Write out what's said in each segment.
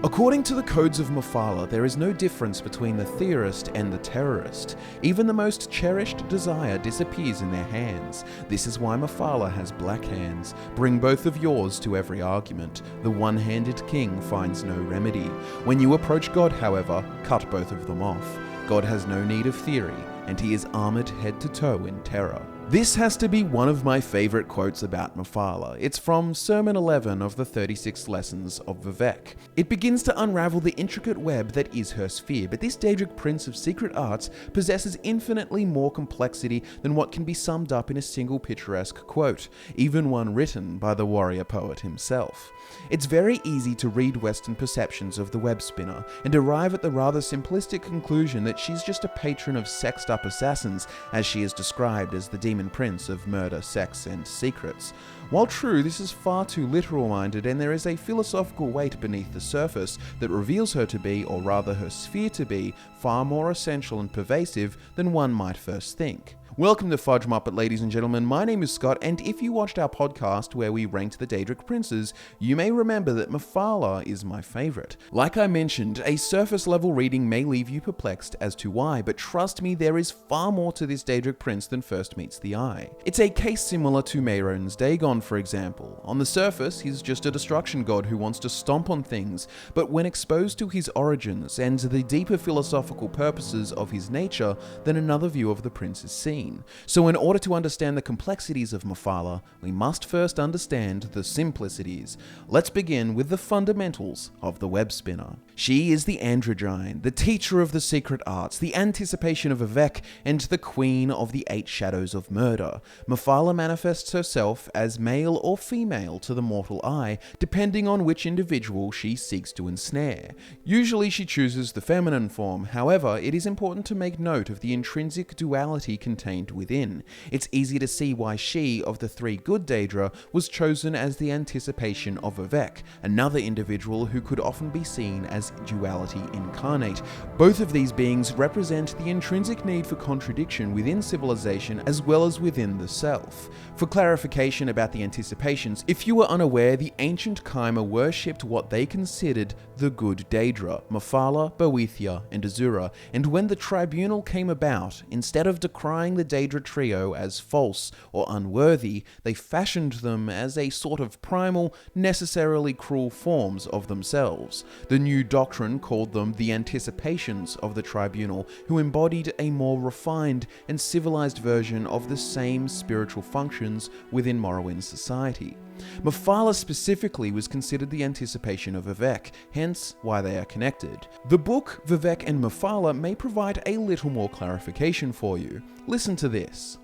According to the codes of Mephala, there is no difference between the theorist and the terrorist. Even the most cherished desire disappears in their hands. This is why Mephala has black hands. Bring both of yours to every argument. The one-handed king finds no remedy. When you approach God, however, cut both of them off. God has no need of theory, and he is armored head to toe in terror. This has to be one of my favorite quotes about Mephala. It's from Sermon 11 of the 36 Lessons of Vivec. It begins to unravel the intricate web that is her sphere, but this Daedric prince of secret arts possesses infinitely more complexity than what can be summed up in a single picturesque quote, even one written by the warrior poet himself. It's very easy to read Western perceptions of the Webspinner and arrive at the rather simplistic conclusion that she's just a patron of sexed-up assassins, as she is described as the demon prince of murder, sex, and secrets. While true, this is far too literal-minded, and there is a philosophical weight beneath the surface that reveals her to be, or rather her sphere to be, far more essential and pervasive than one might first think. Welcome to FudgeMuppet, ladies and gentlemen. My name is Scott, and if you watched our podcast where we ranked the Daedric princes, you may remember that Mephala is my favourite. Like I mentioned, a surface-level reading may leave you perplexed as to why, but trust me, there is far more to this Daedric prince than first meets the eye. It's a case similar to Mehrunes Dagon, for example. On the surface, he's just a destruction god who wants to stomp on things, but when exposed to his origins and the deeper philosophical purposes of his nature, then another view of the prince is seen. So in order to understand the complexities of Mephala, we must first understand the simplicities. Let's begin with the fundamentals of the Webspinner. She is the Androgyne, the teacher of the secret arts, the anticipation of Vivec, and the queen of the 8 shadows of murder. Mephala manifests herself as male or female to the mortal eye, depending on which individual she seeks to ensnare. Usually she chooses the feminine form, however, it is important to make note of the intrinsic duality contained within. It's easy to see why she, of the 3 good Daedra, was chosen as the anticipation of Vivec, another individual who could often be seen as duality incarnate. Both of these beings represent the intrinsic need for contradiction within civilization as well as within the self. For clarification about the anticipations, if you were unaware, the ancient Chimer worshipped what they considered the good Daedra, Mephala, Boethia, and Azura, and when the tribunal came about, instead of decrying the Daedra trio as false or unworthy, they fashioned them as a sort of primal, necessarily cruel forms of themselves. The new doctrine called them the anticipations of the tribunal, who embodied a more refined and civilized version of the same spiritual functions within Morrowind society. Mephala specifically was considered the anticipation of Vivec, hence why they are connected. The book Vivec and Mephala may provide a little more clarification for you. Listen to this.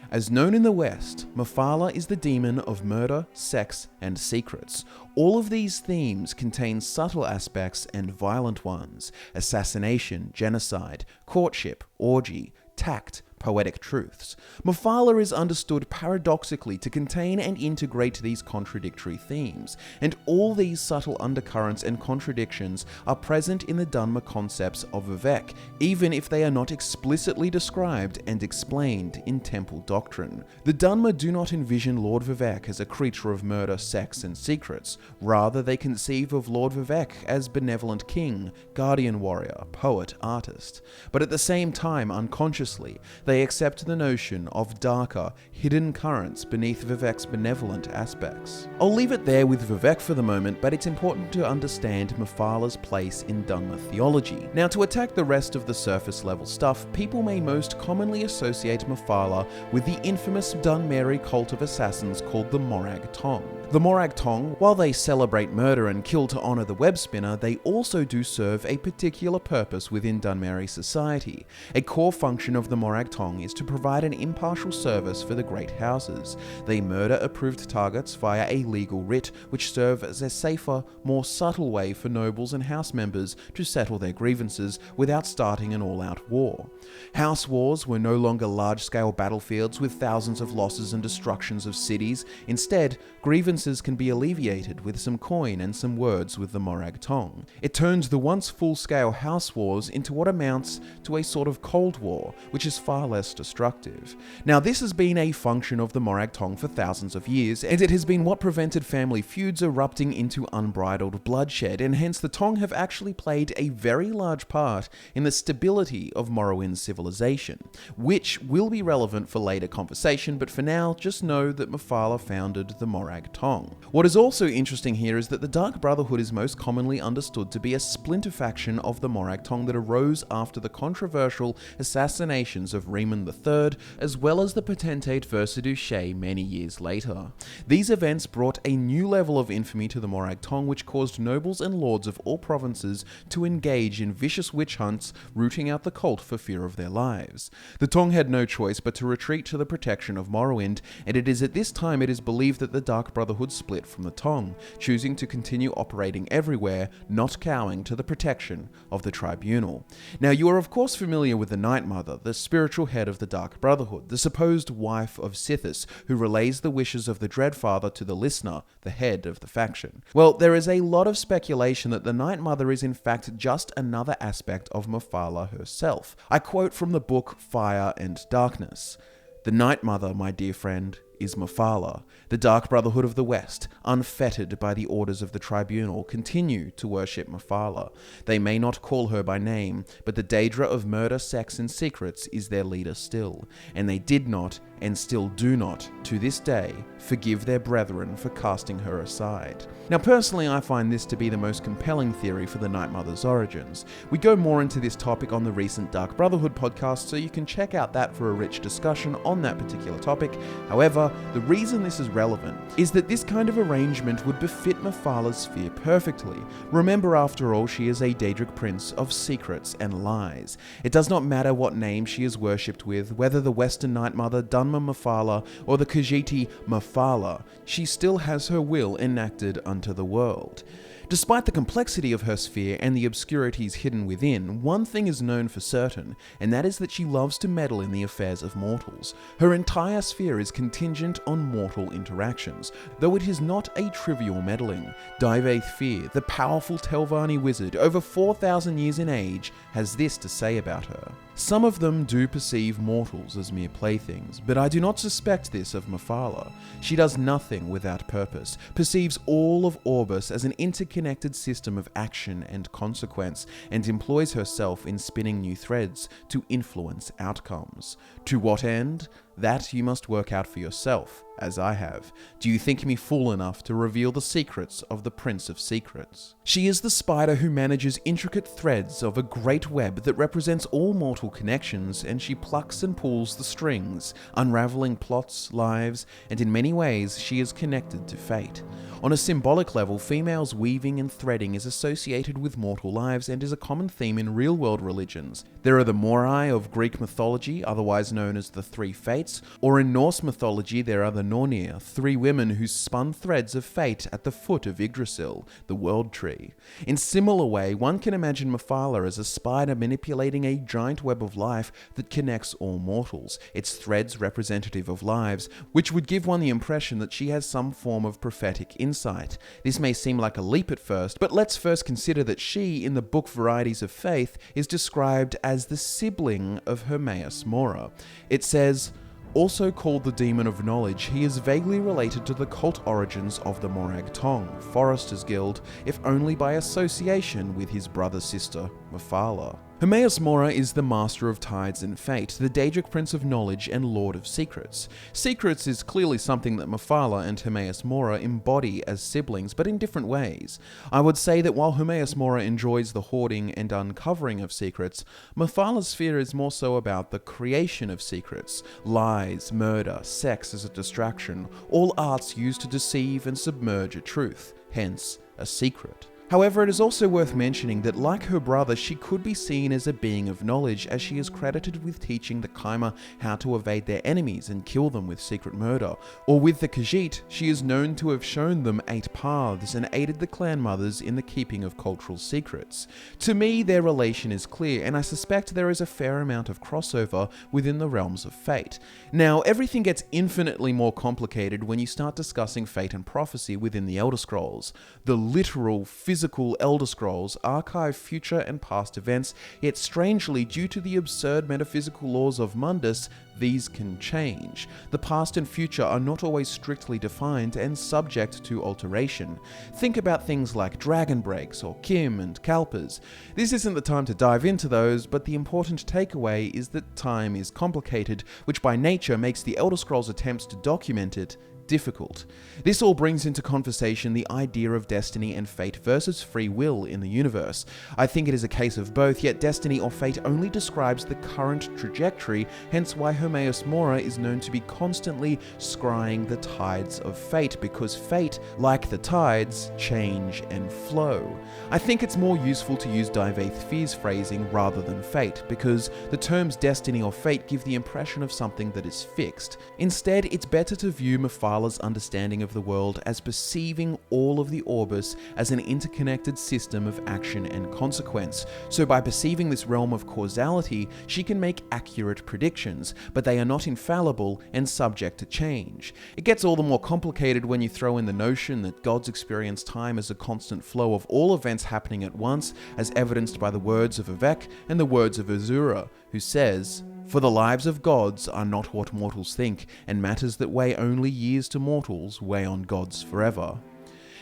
As known in the West, Mephala is the demon of murder, sex, and secrets. All of these themes contain subtle aspects and violent ones: assassination, genocide, courtship, orgy, tact, poetic truths. Mephala is understood paradoxically to contain and integrate these contradictory themes, and all these subtle undercurrents and contradictions are present in the Dunmer concepts of Vivec, even if they are not explicitly described and explained in temple doctrine. The Dunmer do not envision Lord Vivec as a creature of murder, sex, and secrets. Rather, they conceive of Lord Vivec as benevolent king, guardian warrior, poet, artist. But at the same time, unconsciously, they accept the notion of darker, hidden currents beneath Vivec's benevolent aspects. I'll leave it there with Vivec for the moment, but it's important to understand Mephala's place in Dunmer theology. Now, to attack the rest of the surface level stuff, people may most commonly associate Mephala with the infamous Dunmeri cult of assassins called the Morag Tong. The Morag Tong, while they celebrate murder and kill to honor the Webspinner, they also do serve a particular purpose within Dunmeri society. A core function of the Morag Tong is to provide an impartial service for the great houses. They murder approved targets via a legal writ, which serve as a safer, more subtle way for nobles and house members to settle their grievances without starting an all-out war. House wars were no longer large-scale battlefields with thousands of losses and destructions of cities. Instead, grievances grievances can be alleviated with some coin and some words with the Morag Tong. It turns the once full-scale house wars into what amounts to a sort of Cold War, which is far less destructive. Now, this has been a function of the Morag Tong for thousands of years, and it has been what prevented family feuds erupting into unbridled bloodshed, and hence the Tong have actually played a very large part in the stability of Morrowind's civilization, which will be relevant for later conversation, but for now, just know that Mephala founded the Morag Tong. What is also interesting here is that the Dark Brotherhood is most commonly understood to be a splinter faction of the Morag Tong that arose after the controversial assassinations of Riemann III, as well as the potentate Versailles many years later. These events brought a new level of infamy to the Morag Tong, which caused nobles and lords of all provinces to engage in vicious witch hunts, rooting out the cult for fear of their lives. The Tong had no choice but to retreat to the protection of Morrowind, and it is at this time it is believed that the Dark Brotherhood split from the Tong, choosing to continue operating everywhere, not cowing to the protection of the Tribunal. Now, you are of course familiar with the Night Mother, the spiritual head of the Dark Brotherhood, the supposed wife of Sithis, who relays the wishes of the Dreadfather to the Listener, the head of the faction. Well, there is a lot of speculation that the Night Mother is in fact just another aspect of Mephala herself. I quote from the book Fire and Darkness. "The Night Mother, my dear friend, is Mephala. The Dark Brotherhood of the West, unfettered by the orders of the Tribunal, continue to worship Mephala. They may not call her by name, but the Daedra of murder, sex, and secrets is their leader still, and they did not, and still do not, to this day, forgive their brethren for casting her aside." Now, personally, I find this to be the most compelling theory for the Night Mother's origins. We go more into this topic on the recent Dark Brotherhood podcast, so you can check out that for a rich discussion on that particular topic. However, the reason this is relevant is that this kind of arrangement would befit Mephala's sphere perfectly. Remember, after all, she is a Daedric prince of secrets and lies. It does not matter what name she is worshipped with, whether the Western Night Mother Dunma Mephala or the Khajiiti Mephala, she still has her will enacted unto the world. Despite the complexity of her sphere and the obscurities hidden within, one thing is known for certain, and that is that she loves to meddle in the affairs of mortals. Her entire sphere is contingent on mortal interactions, though it is not a trivial meddling. Divaith Fear, the powerful Telvanni wizard, over 4,000 years in age, has this to say about her. "Some of them do perceive mortals as mere playthings, but I do not suspect this of Mephala. She does nothing without purpose, perceives all of Orbis as an interconnected system of action and consequence, and employs herself in spinning new threads to influence outcomes. To what end? That you must work out for yourself, as I have. Do you think me fool enough to reveal the secrets of the Prince of Secrets? She is the spider who manages intricate threads of a great web that represents all mortal connections, and she plucks and pulls the strings, unraveling plots, lives, and in many ways she is connected to fate. On a symbolic level, females weaving and threading is associated with mortal lives and is a common theme in real-world religions. There are the Morai of Greek mythology, otherwise known as the Three Fates, or in Norse mythology there are the Nornir, three women who spun threads of fate at the foot of Yggdrasil, the World Tree. In similar way, one can imagine Mephala as a spider manipulating a giant web of life that connects all mortals, its threads representative of lives, which would give one the impression that she has some form of prophetic insight. This may seem like a leap at first, but let's first consider that she, in the book Varieties of Faith, is described as the sibling of Hermaeus Mora. It says, "Also called the Demon of Knowledge, he is vaguely related to the cult origins of the Morag Tong, Forester's Guild, if only by association with his brother-sister, Mephala." Hermaeus Mora is the Master of Tides and Fate, the Daedric Prince of Knowledge and Lord of Secrets. Secrets is clearly something that Mephala and Hermaeus Mora embody as siblings, but in different ways. I would say that while Hermaeus Mora enjoys the hoarding and uncovering of secrets, Mephala's sphere is more so about the creation of secrets, lies, murder, sex as a distraction, all arts used to deceive and submerge a truth, hence a secret. However, it is also worth mentioning that like her brother, she could be seen as a being of knowledge, as she is credited with teaching the Chimer how to evade their enemies and kill them with secret murder. Or with the Khajiiti, she is known to have shown them 8 paths and aided the clan mothers in the keeping of cultural secrets. To me, their relation is clear, and I suspect there is a fair amount of crossover within the realms of fate. Now, everything gets infinitely more complicated when you start discussing fate and prophecy within the Elder Scrolls. The literal, physical Elder Scrolls archive future and past events, yet strangely, due to the absurd metaphysical laws of Mundus, these can change. The past and future are not always strictly defined and subject to alteration. Think about things like dragon breaks or CHIM and Kalpas. This isn't the time to dive into those, but the important takeaway is that time is complicated, which by nature makes the Elder Scrolls' attempts to document it difficult. This all brings into conversation the idea of destiny and fate versus free will in the universe. I think it is a case of both, yet destiny or fate only describes the current trajectory, hence why Hermaeus Mora is known to be constantly scrying the tides of fate, because fate, like the tides, change and flow. I think it's more useful to use Divaith Fear's phrasing rather than fate, because the terms destiny or fate give the impression of something that is fixed. Instead, it's better to view Mephala's understanding of the world as perceiving all of the Orbis as an interconnected system of action and consequence. So by perceiving this realm of causality, she can make accurate predictions, but they are not infallible and subject to change. It gets all the more complicated when you throw in the notion that gods experience time as a constant flow of all events happening at once, as evidenced by the words of Vivec and the words of Azura, who says, "For the lives of gods are not what mortals think, and matters that weigh only years to mortals weigh on gods forever."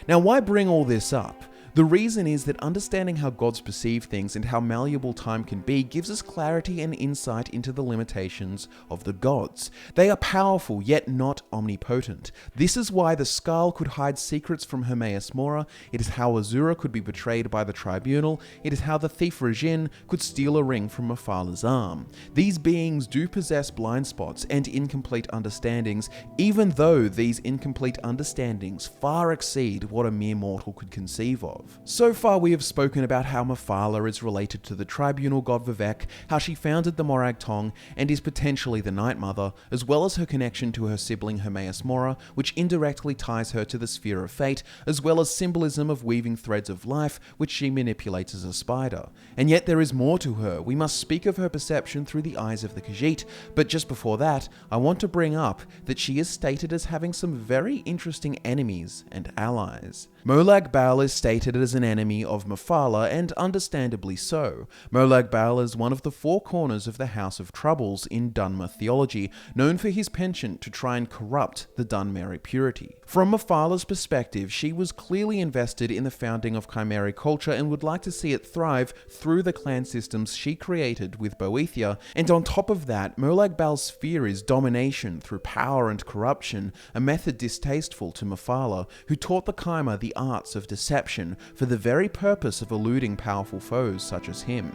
Now, why bring all this up? The reason is that understanding how gods perceive things and how malleable time can be gives us clarity and insight into the limitations of the gods. They are powerful, yet not omnipotent. This is why the Skull could hide secrets from Hermaeus Mora, it is how Azura could be betrayed by the Tribunal, it is how the thief Rajin could steal a ring from Mephala's arm. These beings do possess blind spots and incomplete understandings, even though these incomplete understandings far exceed what a mere mortal could conceive of. So far we have spoken about how Mephala is related to the tribunal god Vivec, how she founded the Morag Tong and is potentially the Night Mother, as well as her connection to her sibling Hermaeus Mora, which indirectly ties her to the sphere of fate, as well as symbolism of weaving threads of life, which she manipulates as a spider. And yet there is more to her. We must speak of her perception through the eyes of the Khajiiti, but just before that, I want to bring up that she is stated as having some very interesting enemies and allies. Molag Bal is stated as an enemy of Mephala, and understandably so. Molag Bal is one of the 4 corners of the House of Troubles in Dunmer theology, known for his penchant to try and corrupt the Dunmeri purity. From Mephala's perspective, she was clearly invested in the founding of Chimeri culture and would like to see it thrive through the clan systems she created with Boethia, and on top of that, Molag Bal's sphere is domination through power and corruption, a method distasteful to Mephala, who taught the Chimer the arts of deception for the very purpose of eluding powerful foes such as him.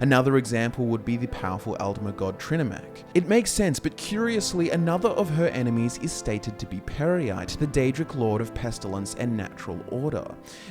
Another example would be the powerful Aldmer god Trinimac. It makes sense, but curiously, another of her enemies is stated to be Periite, the Daedric lord of pestilence and natural order.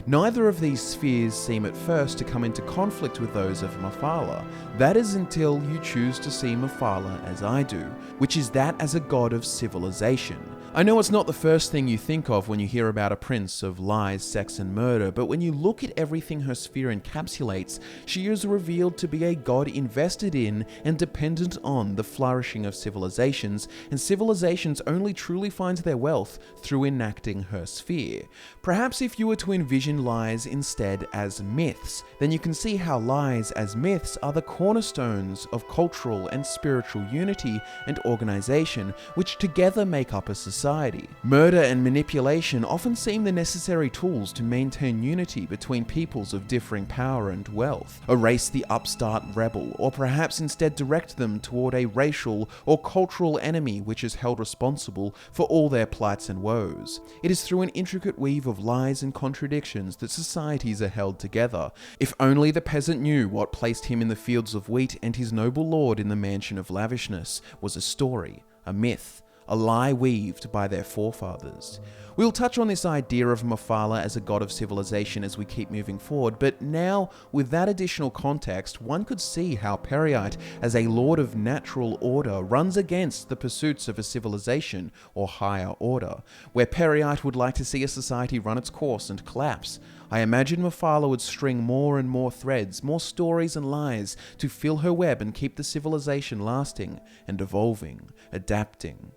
Neither of these spheres seem at first to come into conflict with those of Mephala. That is until you choose to see Mephala as I do, which is that as a god of civilization. I know it's not the first thing you think of when you hear about a prince of lies, sex and murder, but when you look at everything her sphere encapsulates, she is revealed to be a god invested in and dependent on the flourishing of civilizations, and civilizations only truly find their wealth through enacting her sphere. Perhaps if you were to envision lies instead as myths, then you can see how lies as myths are the cornerstones of cultural and spiritual unity and organization, which together make up a society. Murder and manipulation often seem the necessary tools to maintain unity between peoples of differing power and wealth. Erase the upstart rebel, or perhaps instead direct them toward a racial or cultural enemy which is held responsible for all their plights and woes. It is through an intricate weave of lies and contradictions that societies are held together. If only the peasant knew what placed him in the fields of wheat and his noble lord in the mansion of lavishness was a story, a myth, a lie weaved by their forefathers. We'll touch on this idea of Mephala as a god of civilization as we keep moving forward, but now, with that additional context, one could see how Peryite, as a lord of natural order, runs against the pursuits of a civilization or higher order, where Peryite would like to see a society run its course and collapse. I imagine Mephala would string more and more threads, more stories and lies, to fill her web and keep the civilization lasting and evolving, adapting.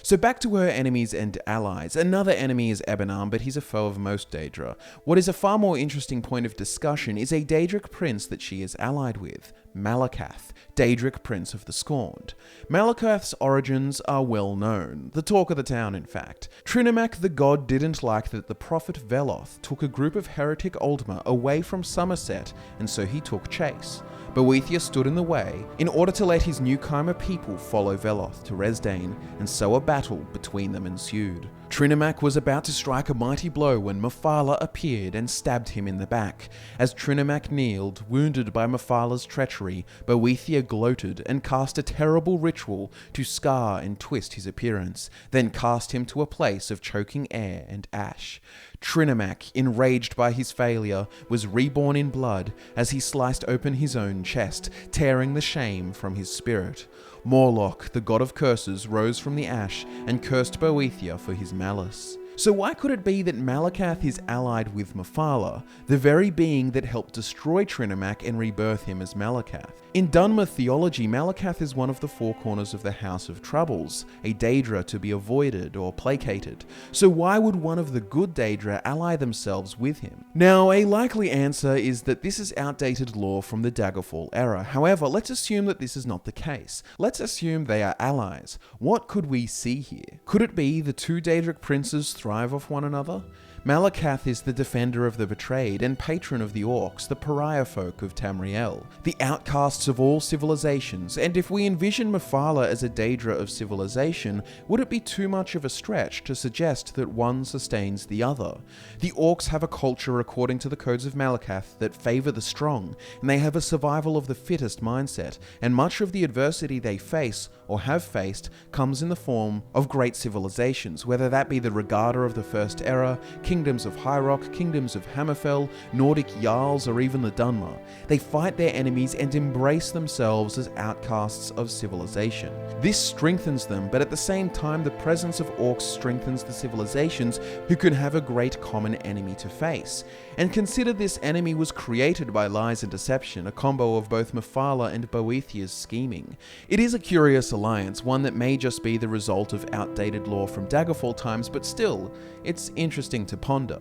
So back to her enemies and allies. Another enemy is Ebenam, but he's a foe of most Daedra. What is a far more interesting point of discussion is a Daedric prince that she is allied with, Malacath, Daedric Prince of the Scorned. Malacath's origins are well known, the talk of the town in fact. Trinomac the god didn't like that the prophet Veloth took a group of heretic Aldmer away from Somerset, and so he took chase. Boethia stood in the way in order to let his newcomer people follow Veloth to Resdayn, and so a battle between them ensued. Trinomac was about to strike a mighty blow when Mephala appeared and stabbed him in the back. As Trinomac kneeled, wounded by Mephala's treachery, Boethia gloated and cast a terrible ritual to scar and twist his appearance, then cast him to a place of choking air and ash. Trinomac, enraged by his failure, was reborn in blood as he sliced open his own chest, tearing the shame from his spirit. Morlock, the god of curses, rose from the ash and cursed Boethia for his malice. So why could it be that Malacath is allied with Mephala, the very being that helped destroy Trinomac and rebirth him as Malacath? In Dunmer theology, Malacath is one of the four corners of the House of Troubles, a Daedra to be avoided or placated. So why would one of the good Daedra ally themselves with him? Now, a likely answer is that this is outdated lore from the Daggerfall era. However, let's assume that this is not the case. Let's assume they are allies. What could we see here? Could it be the two Daedric princes thrive off one another? Malacath is the defender of the betrayed and patron of the orcs, the pariah folk of Tamriel, the outcasts of all civilizations, and if we envision Mephala as a Daedra of civilization, would it be too much of a stretch to suggest that one sustains the other? The orcs have a culture according to the codes of Malacath that favor the strong, and they have a survival of the fittest mindset, and much of the adversity they face, or have faced, comes in the form of great civilizations, whether that be the Regarda of the First Era, kingdoms of High Rock, kingdoms of Hammerfell, Nordic Jarls, or even the Dunmer. They fight their enemies and embrace themselves as outcasts of civilization. This strengthens them, but at the same time the presence of orcs strengthens the civilizations who can have a great common enemy to face. And consider this enemy was created by lies and deception, a combo of both Mephala and Boethia's scheming. It is a curious alliance, one that may just be the result of outdated lore from Daggerfall times, but still, it's interesting to ponder.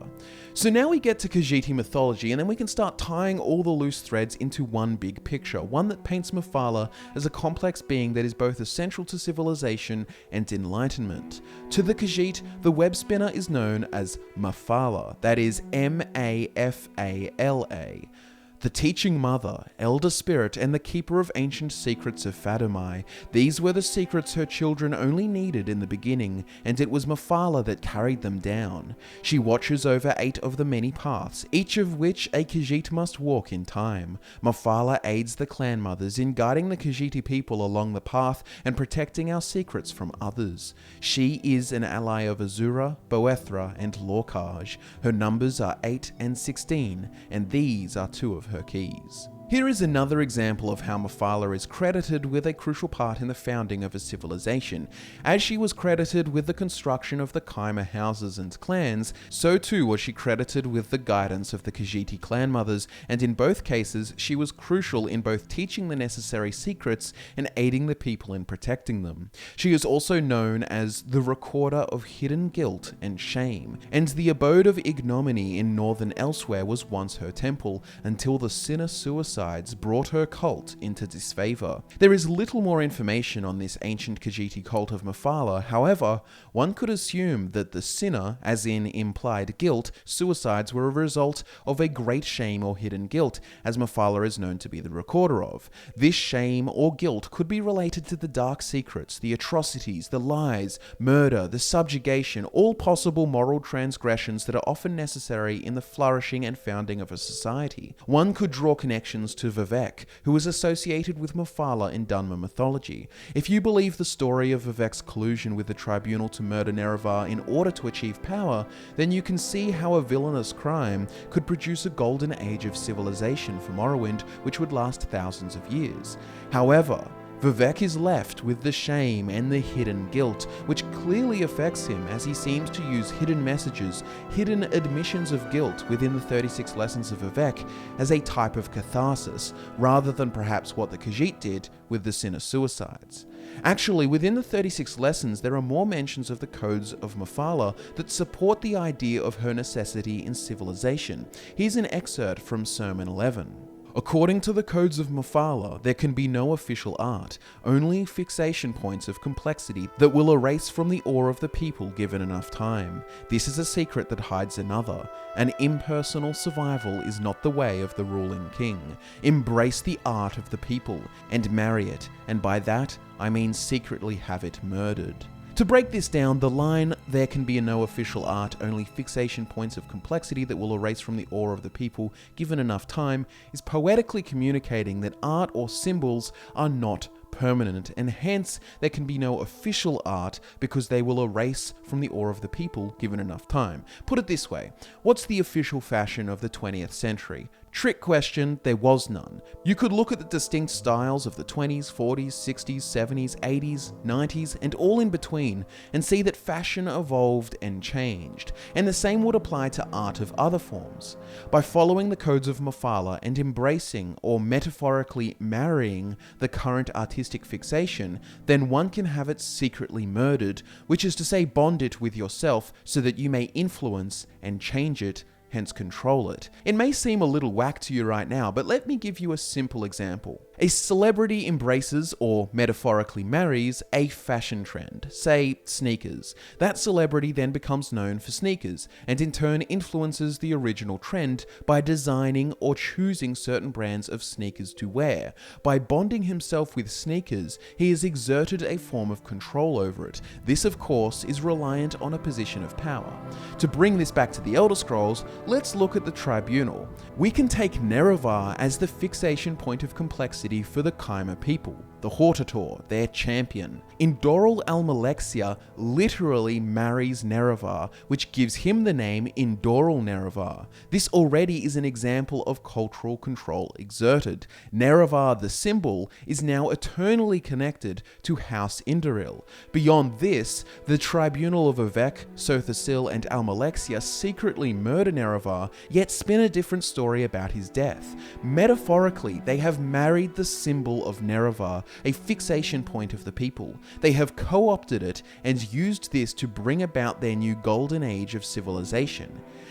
So now we get to Khajiiti mythology, and then we can start tying all the loose threads into one big picture, one that paints Mephala as a complex being that is both essential to civilization and enlightenment. To the Khajiit, the Webspinner is known as Mephala, that is Mafala. The teaching mother, elder spirit, and the keeper of ancient secrets of Fadomai. These were the secrets her children only needed in the beginning, and it was Mephala that carried them down. She watches over 8 of the many paths, each of which a Khajiit must walk in time. Mephala aids the clan mothers in guiding the Khajiiti people along the path and protecting our secrets from others. She is an ally of Azura, Boethra, and Lorkhaj. Her numbers are 8 and 16, and these are 2 of her keys. Here is another example of how Mephala is credited with a crucial part in the founding of a civilization. As she was credited with the construction of the Khaimah houses and clans, so too was she credited with the guidance of the Khajiiti clan mothers, and in both cases she was crucial in both teaching the necessary secrets and aiding the people in protecting them. She is also known as the recorder of hidden guilt and shame, and the abode of ignominy in northern Elsewhere was once her temple, until the sinner suicide brought her cult into disfavor. There is little more information on this ancient Khajiiti cult of Mephala. However, one could assume that the sinner, as in implied guilt, suicides were a result of a great shame or hidden guilt, as Mephala is known to be the recorder of. This shame or guilt could be related to the dark secrets, the atrocities, the lies, murder, the subjugation, all possible moral transgressions that are often necessary in the flourishing and founding of a society. One could draw connections connections to Vivec, who is associated with Mephala in Dunmer mythology. If you believe the story of Vivec's collusion with the tribunal to murder Nerevar in order to achieve power, then you can see how a villainous crime could produce a golden age of civilization for Morrowind, which would last thousands of years. However, Vivec is left with the shame and the hidden guilt, which clearly affects him as he seems to use hidden messages, hidden admissions of guilt within the 36 lessons of Vivec as a type of catharsis, rather than perhaps what the Khajiit did with the Sinner Suicides. Actually, within the 36 lessons, there are more mentions of the codes of Mephala that support the idea of her necessity in civilization. Here's an excerpt from Sermon 11. According to the codes of Mephala, there can be no official art, only fixation points of complexity that will erase from the awe of the people given enough time. This is a secret that hides another. An impersonal survival is not the way of the ruling king. Embrace the art of the people and marry it, and by that I mean secretly have it murdered. To break this down, the line, "There can be no official art, only fixation points of complexity that will erase from the awe of the people given enough time," is poetically communicating that art or symbols are not permanent, and hence there can be no official art because they will erase from the awe of the people given enough time. Put it this way, what's the official fashion of the 20th century? Trick question, there was none. You could look at the distinct styles of the 20s, 40s, 60s, 70s, 80s, 90s, and all in between, and see that fashion evolved and changed. And the same would apply to art of other forms. By following the codes of Mephala and embracing, or metaphorically marrying, the current artistic fixation, then one can have it secretly murdered, which is to say bond it with yourself so that you may influence and change it, hence control it. It may seem a little whack to you right now, but let me give you a simple example. A celebrity embraces, or metaphorically marries, a fashion trend, say sneakers. That celebrity then becomes known for sneakers, and in turn influences the original trend by designing or choosing certain brands of sneakers to wear. By bonding himself with sneakers, he has exerted a form of control over it. This, of course, is reliant on a position of power. To bring this back to the Elder Scrolls, let's look at the tribunal. We can take Nerevar as the fixation point of complexity for the Khajiiti people, the Hortator, their champion. Indoral Almalexia literally marries Nerevar, which gives him the name Indoral Nerevar. This already is an example of cultural control exerted. Nerevar, the symbol, is now eternally connected to House Indoril. Beyond this, the tribunal of Vivec, Sothasil, and Almalexia secretly murder Nerevar, yet spin a different story about his death. Metaphorically, they have married the symbol of Nerevar, a fixation point of the people. They have co-opted it and used this to bring about their new golden age of civilization.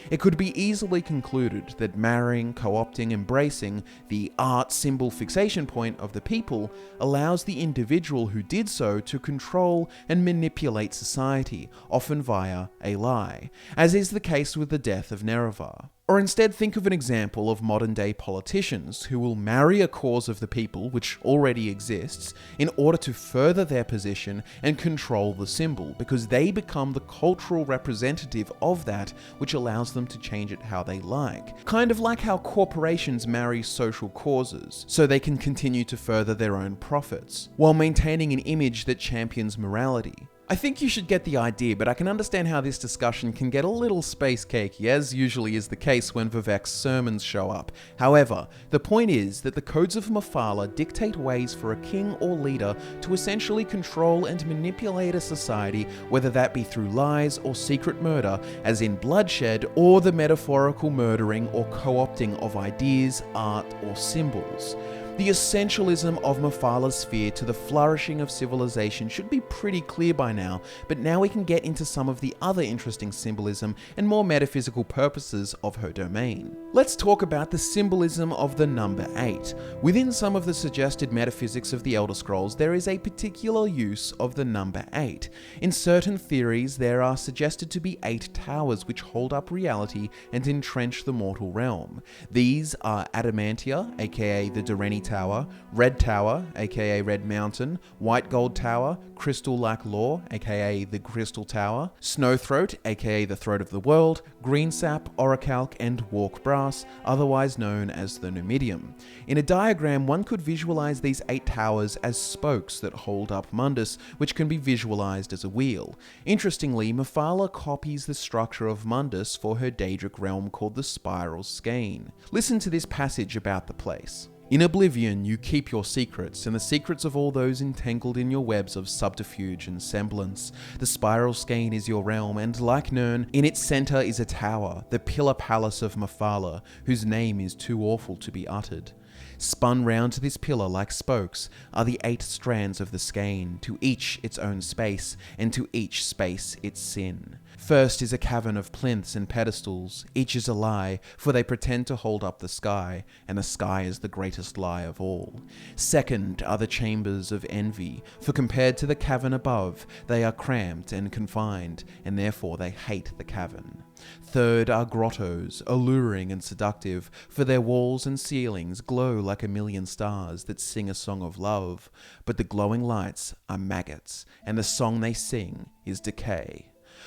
It could be easily concluded that marrying, co-opting, embracing the art symbol fixation point of the people allows the individual who did so to control and manipulate society, often via a lie, as is the case with the death of Nerevar. Or instead think of an example of modern-day politicians who will marry a cause of the people, which already exists, in order to further their position and control the symbol, because they become the cultural representative of that, which allows them to change it how they like. Kind of like how corporations marry social causes, so they can continue to further their own profits, while maintaining an image that champions morality. I think you should get the idea, but I can understand how this discussion can get a little space cakey, as usually is the case when Vivec's sermons show up. However, the point is that the codes of Mephala dictate ways for a king or leader to essentially control and manipulate a society, whether that be through lies or secret murder, as in bloodshed, or the metaphorical murdering or co-opting of ideas, art, or symbols. The essentialism of Mephala's sphere to the flourishing of civilization should be pretty clear by now, but now we can get into some of the other interesting symbolism and more metaphysical purposes of her domain. Let's talk about the symbolism of the number 8. Within some of the suggested metaphysics of the Elder Scrolls, there is a particular use of the number 8. In certain theories, there are suggested to be 8 towers which hold up reality and entrench the mortal realm. These are Adamantia, aka the Doreni Tower, Red Tower, aka Red Mountain, White Gold Tower, Crystal Like Law, aka the Crystal Tower, Snowthroat, aka the Throat of the World, Greensap, Orichalc, and Walk Brass, otherwise known as the Numidium. In a diagram, one could visualize these 8 towers as spokes that hold up Mundus, which can be visualized as a wheel. Interestingly, Mephala copies the structure of Mundus for her Daedric realm called the Spiral Skein. Listen to this passage about the place. In Oblivion you keep your secrets, and the secrets of all those entangled in your webs of subterfuge and semblance. The Spiral Skein is your realm, and like Nirn, in its center is a tower, the Pillar Palace of Mephala, whose name is too awful to be uttered. Spun round to this pillar like spokes are the 8 strands of the skein, to each its own space, and to each space its sin. First is a cavern of plinths and pedestals, each is a lie, for they pretend to hold up the sky, and the sky is the greatest lie of all. Second are the chambers of envy, for compared to the cavern above, they are cramped and confined, and therefore they hate the cavern. Third are grottos, alluring and seductive, for their walls and ceilings glow like a million stars that sing a song of love, but the glowing lights are maggots, and the song they sing is decay.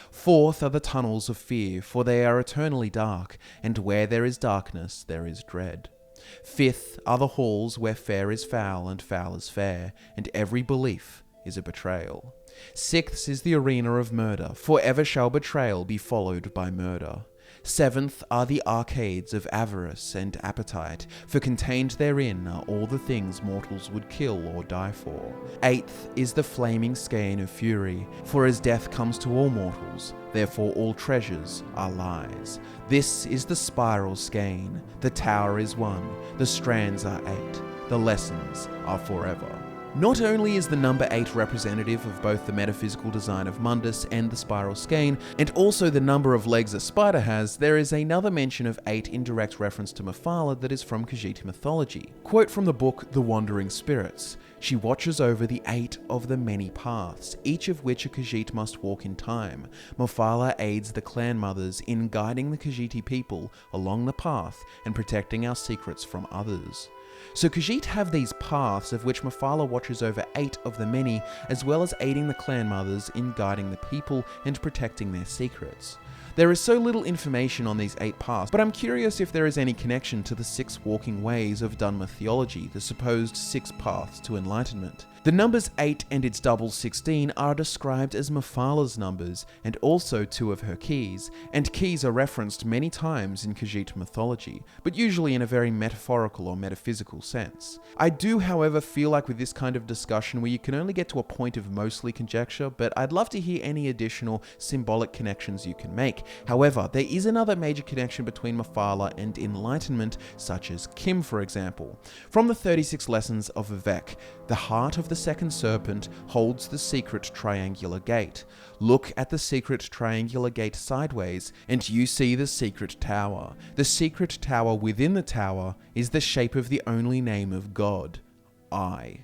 Fourth are the tunnels of fear, for they are eternally dark, and where there is darkness there is dread. Fifth are the halls where fair is foul and foul is fair, and every belief is a betrayal. Sixth is the arena of murder, for ever shall betrayal be followed by murder. Seventh are the arcades of avarice and appetite, for contained therein are all the things mortals would kill or die for. Eighth is the flaming skein of fury, for as death comes to all mortals, therefore all treasures are lies. This is the Spiral Skein, the tower is one, the strands are 8, the lessons are forever. Not only is the number 8 representative of both the metaphysical design of Mundus and the Spiral Skein, and also the number of legs a spider has, there is another mention of 8 in direct reference to Mephala that is from Khajiiti mythology. Quote from the book The Wandering Spirits: "She watches over the 8 of the many paths, each of which a Khajiit must walk in time. Mephala aids the clan mothers in guiding the Khajiiti people along the path and protecting our secrets from others." So Khajiit have these paths of which Mephala watches over 8 of the many, as well as aiding the clan mothers in guiding the people and protecting their secrets. There is so little information on these 8 paths, but I'm curious if there is any connection to the 6 walking ways of Dunmer theology, the supposed 6 paths to enlightenment. The numbers 8 and its double 16 are described as Mephala's numbers, and also 2 of her keys, and keys are referenced many times in Khajiiti mythology, but usually in a very metaphorical or metaphysical sense. I do, however, feel like with this kind of discussion where you can only get to a point of mostly conjecture, but I'd love to hear any additional symbolic connections you can make. However, there is another major connection between Mephala and enlightenment, such as CHIM, for example. From the 36 lessons of Vivec, the heart of the second serpent holds the secret triangular gate. Look at the secret triangular gate sideways, and you see the secret tower. The secret tower within the tower is the shape of the only name of God, I.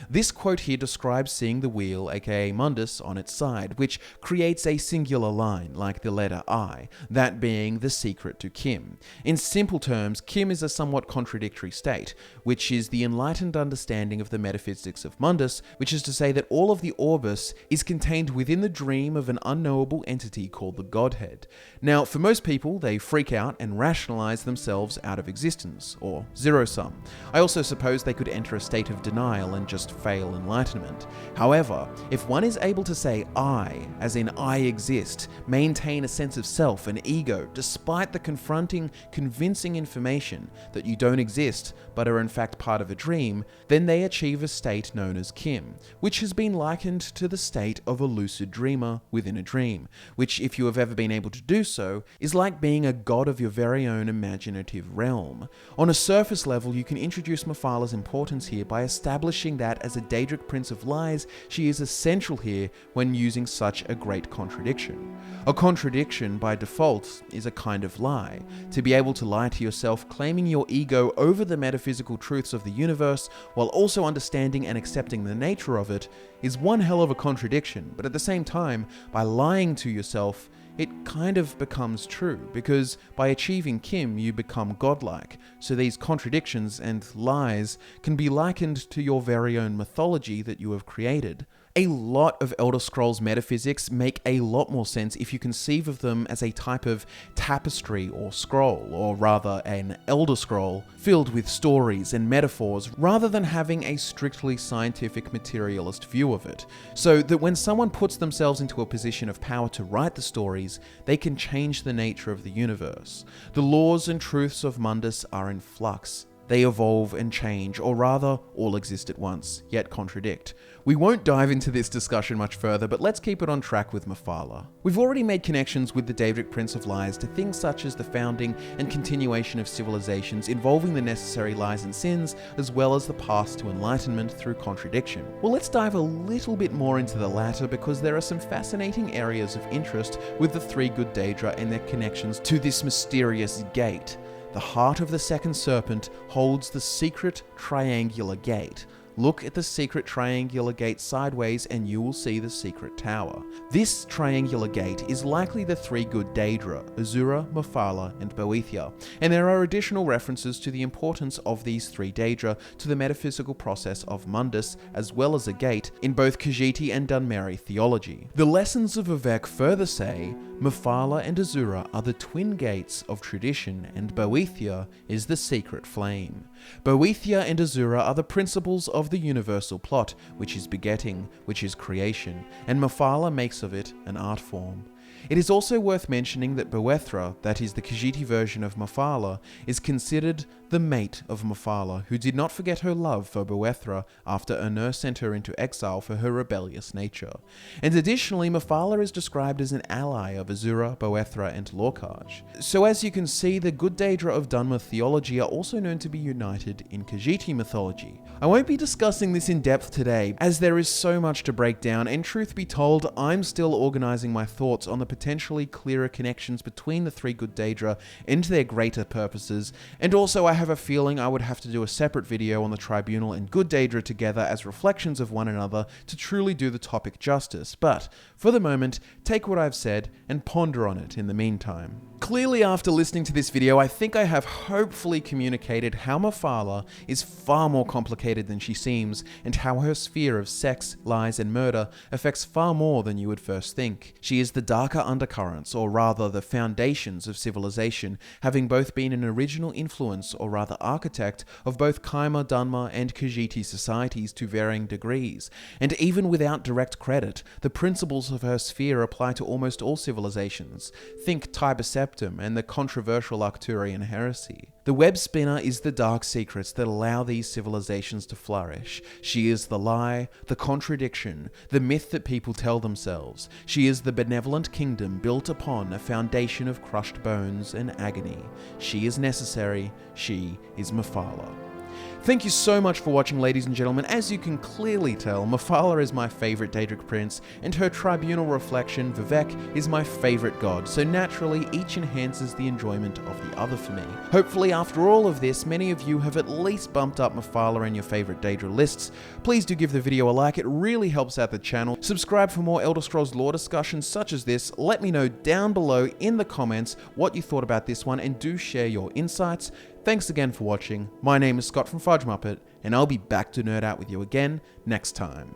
This quote here describes seeing the wheel, aka Mundus, on its side, which creates a singular line, like the letter I, that being the secret to CHIM. In simple terms, CHIM is a somewhat contradictory state, which is the enlightened understanding of the metaphysics of Mundus, which is to say that all of the Orbis is contained within the dream of an unknowable entity called the Godhead. Now, for most people, they freak out and rationalize themselves out of existence, or zero-sum. I also suppose they could enter a state of denial and just fail enlightenment. However, if one is able to say I, as in I exist, maintain a sense of self and ego, despite the confronting, convincing information that you don't exist, but are in fact part of a dream, then they achieve a state known as CHIM, which has been likened to the state of a lucid dreamer within a dream, which, if you have ever been able to do so, is like being a god of your very own imaginative realm. On a surface level, you can introduce Mephala's importance here by establishing that as a Daedric Prince of Lies, she is essential here when using such a great contradiction. A contradiction, by default, is a kind of lie. To be able to lie to yourself, claiming your ego over the metaphysical truths of the universe, while also understanding and accepting the nature of it, is one hell of a contradiction, but at the same time, by lying to yourself, it kind of becomes true, because by achieving CHIM you become godlike, so these contradictions and lies can be likened to your very own mythology that you have created. A lot of Elder Scrolls metaphysics make a lot more sense if you conceive of them as a type of tapestry or scroll, or rather an Elder Scroll, filled with stories and metaphors rather than having a strictly scientific materialist view of it, so that when someone puts themselves into a position of power to write the stories, they can change the nature of the universe. The laws and truths of Mundus are in flux. They evolve and change, or rather, all exist at once, yet contradict. We won't dive into this discussion much further, but let's keep it on track with Mephala. We've already made connections with the Daedric Prince of Lies to things such as the founding and continuation of civilizations involving the necessary lies and sins, as well as the path to enlightenment through contradiction. Well, let's dive a little bit more into the latter, because there are some fascinating areas of interest with the three good Daedra and their connections to this mysterious gate. The heart of the second serpent holds the secret triangular gate. Look at the secret triangular gate sideways and you will see the secret tower. This triangular gate is likely the three good Daedra, Azura, Mephala, and Boethia, and there are additional references to the importance of these three Daedra to the metaphysical process of Mundus, as well as a gate, in both Khajiiti and Dunmeri theology. The lessons of Vivec further say, Mephala and Azura are the twin gates of tradition, and Boethia is the secret flame. Boethia and Azura are the principles of the universal plot, which is begetting, which is creation, and Mephala makes of it an art form. It is also worth mentioning that Boethra, that is the Khajiiti version of Mephala, is considered the mate of Mephala, who did not forget her love for Boethra after Ernur sent her into exile for her rebellious nature. And additionally, Mephala is described as an ally of Azura, Boethra, and Lorkhaj. So as you can see, the good Daedra of Dunmer theology are also known to be united in Khajiiti mythology. I won't be discussing this in depth today, as there is so much to break down, and truth be told, I'm still organizing my thoughts on the potentially clearer connections between the three good Daedra and their greater purposes, and also I have a feeling I would have to do a separate video on the Tribunal and good Daedra together as reflections of one another to truly do the topic justice, but for the moment, take what I've said and ponder on it in the meantime. Clearly, after listening to this video, I think I have hopefully communicated how Mephala is far more complicated than she seems, and how her sphere of sex, lies, and murder affects far more than you would first think. She is the darker undercurrents, or rather the foundations of civilization, having both been an original influence, or rather architect, of both Kaima, Dunmer, and Khajiiti societies to varying degrees. And even without direct credit, the principles of her sphere apply to almost all civilizations. Think Tiber Septim and the controversial Arcturian heresy. The Webspinner is the dark secrets that allow these civilizations to flourish. She is the lie, the contradiction, the myth that people tell themselves. She is the benevolent kingdom built upon a foundation of crushed bones and agony. She is necessary. She is Mephala. Thank you so much for watching, ladies and gentlemen. As you can clearly tell, Mephala is my favourite Daedric prince, and her tribunal reflection, Vivec, is my favourite god, so naturally each enhances the enjoyment of the other for me. Hopefully after all of this, many of you have at least bumped up Mephala in your favourite Daedra lists. Please do give the video a like, it really helps out the channel. Subscribe for more Elder Scrolls lore discussions such as this. Let me know down below in the comments what you thought about this one, and do share your insights. Thanks again for watching. My name is Scott from FudgeMuppet, and I'll be back to nerd out with you again next time.